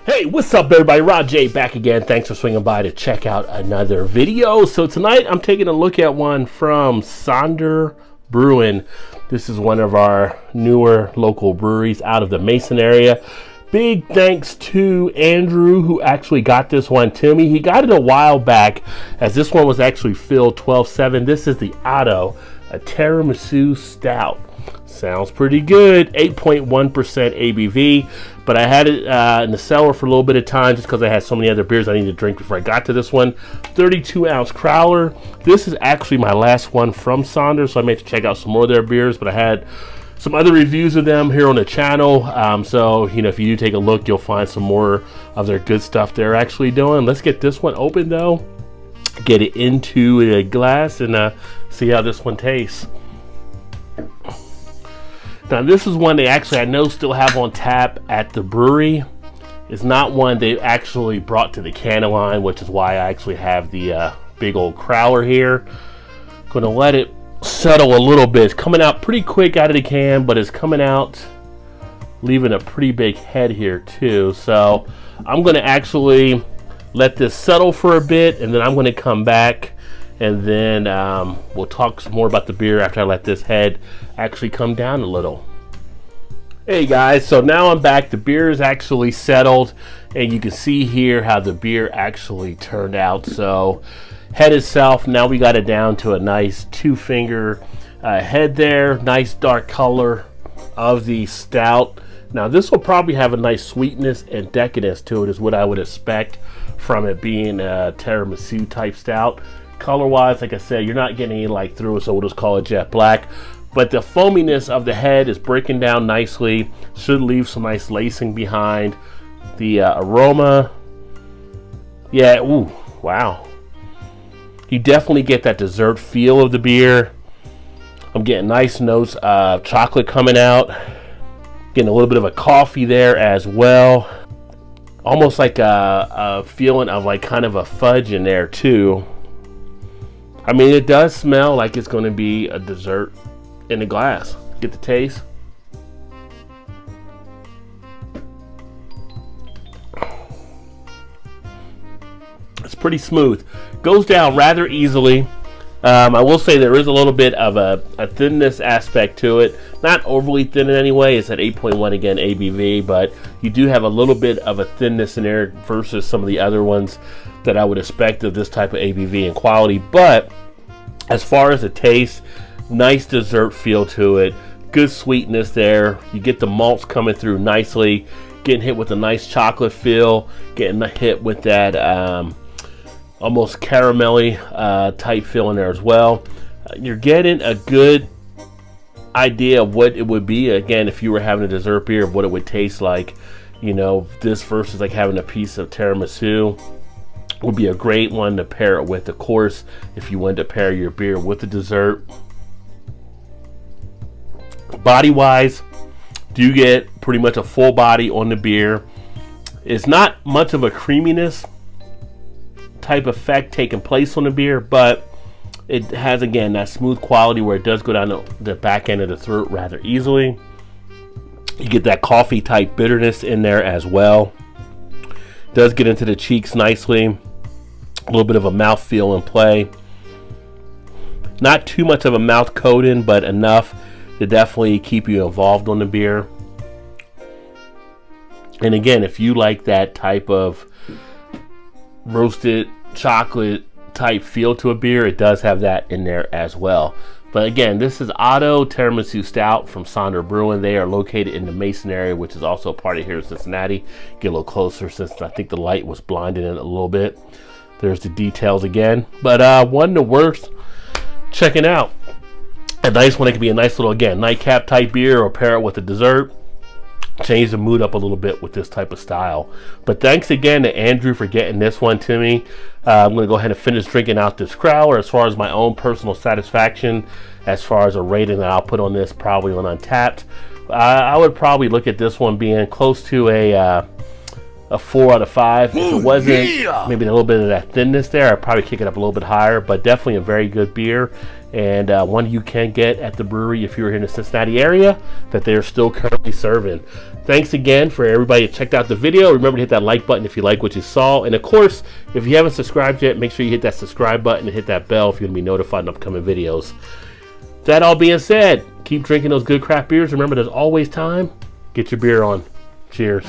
Hey, what's up everybody? Rod J back again. Thanks for swinging by to check out another video. So tonight I'm taking a look at one from Sonder Brewing. This is one of our newer local breweries out of the Mason area. Big thanks to Andrew who actually got this one to me. He got it a while back as this one was actually filled 12/7. This is the Otto, a tiramisu stout. Sounds pretty good. 8.1% ABV, but I had it in the cellar for a little bit of time just because I had so many other beers I needed to drink before I got to this one. 32-ounce crowler. This is actually my last one from Sonder, so I may have to check out some more of their beers, but I had some other reviews of them here on the channel. So, you know, if you do take a look, you'll find some more of their good stuff they're actually doing. Let's get this one open though. Get it into a glass and see how this one tastes. Now this is one they actually I know still have on tap at the brewery. It's not one they actually brought to the can line, which is why I actually have the big old crowler here. Gonna let it settle a little bit. It's coming out pretty quick out of the can, but it's coming out leaving a pretty big head here too. So I'm gonna actually let this settle for a bit, and then I'm gonna come back and then we'll talk some more about the beer after I let this head actually come down a little. Hey guys, so now I'm back. The beer is actually settled, and you can see here how the beer actually turned out. So head itself, now we got it down to a nice 2-finger head there. Nice dark color of the stout. Now this will probably have a nice sweetness and decadence to it, is what I would expect from it being a tiramisu type stout. Color wise, like I said, you're not getting any light through it, so we'll just call it jet black. But the foaminess of the head is breaking down nicely. Should leave some nice lacing behind. The aroma, yeah, ooh, wow. You definitely get that dessert feel of the beer. I'm getting nice notes of chocolate coming out. Getting a little bit of a coffee there as well. Almost like a feeling of like kind of a fudge in there too. I mean, it does smell like it's going to be a dessert in a glass. Get the taste. It's pretty smooth. Goes down rather easily. I will say there is a little bit of a thinness aspect to it. Not overly thin in any way. It's at 8.1 again ABV, but you do have a little bit of a thinness in there versus some of the other ones that I would expect of this type of ABV and quality. But as far as the taste, nice dessert feel to it. Good sweetness there. You get the malts coming through nicely. Getting hit with a nice chocolate feel. Getting hit with that almost caramelly type feel in there as well. You're getting a good idea of what it would be, again, if you were having a dessert beer, of what it would taste like. You know, this versus like having a piece of tiramisu would be a great one to pair it with, of course, if you wanted to pair your beer with the dessert. Body wise, do get pretty much a full body on the beer. It's not much of a creaminess type effect taking place on the beer, but it has, again, that smooth quality where it does go down the back end of the throat rather easily. You get that coffee type bitterness in there as well. Does get into the cheeks nicely. A little bit of a mouthfeel in play. Not too much of a mouth coating, but enough to definitely keep you involved on the beer. And again, if you like that type of roasted chocolate type feel to a beer, it does have that in there as well. But again, this is Otto Tiramisu Stout from Sonder Brewing. They are located in the Mason area, which is also a part of here in Cincinnati. Get a little closer since I think the light was blinding it a little bit. There's the details again. But one the worth checking out. A nice one. It could be a nice little, again, nightcap type beer, or pair it with a dessert. Change the mood up a little bit with this type of style. But thanks again to Andrew for getting this one to me. I'm going to go ahead and finish drinking out this crowler. As far as my own personal satisfaction, as far as a rating that I'll put on this, probably on Untapped, I would probably look at this one being close to a a 4 out of 5. If it wasn't maybe a little bit of that thinness there, I'd probably kick it up a little bit higher, but definitely a very good beer, and one you can get at the brewery if you're here in the Cincinnati area that they're still currently serving. Thanks again for everybody that checked out the video. Remember to hit that like button if you like what you saw, and of course, if you haven't subscribed yet, make sure you hit that subscribe button and hit that bell if you're going to be notified of upcoming videos. That all being said, keep drinking those good craft beers. Remember, there's always time. Get your beer on. Cheers.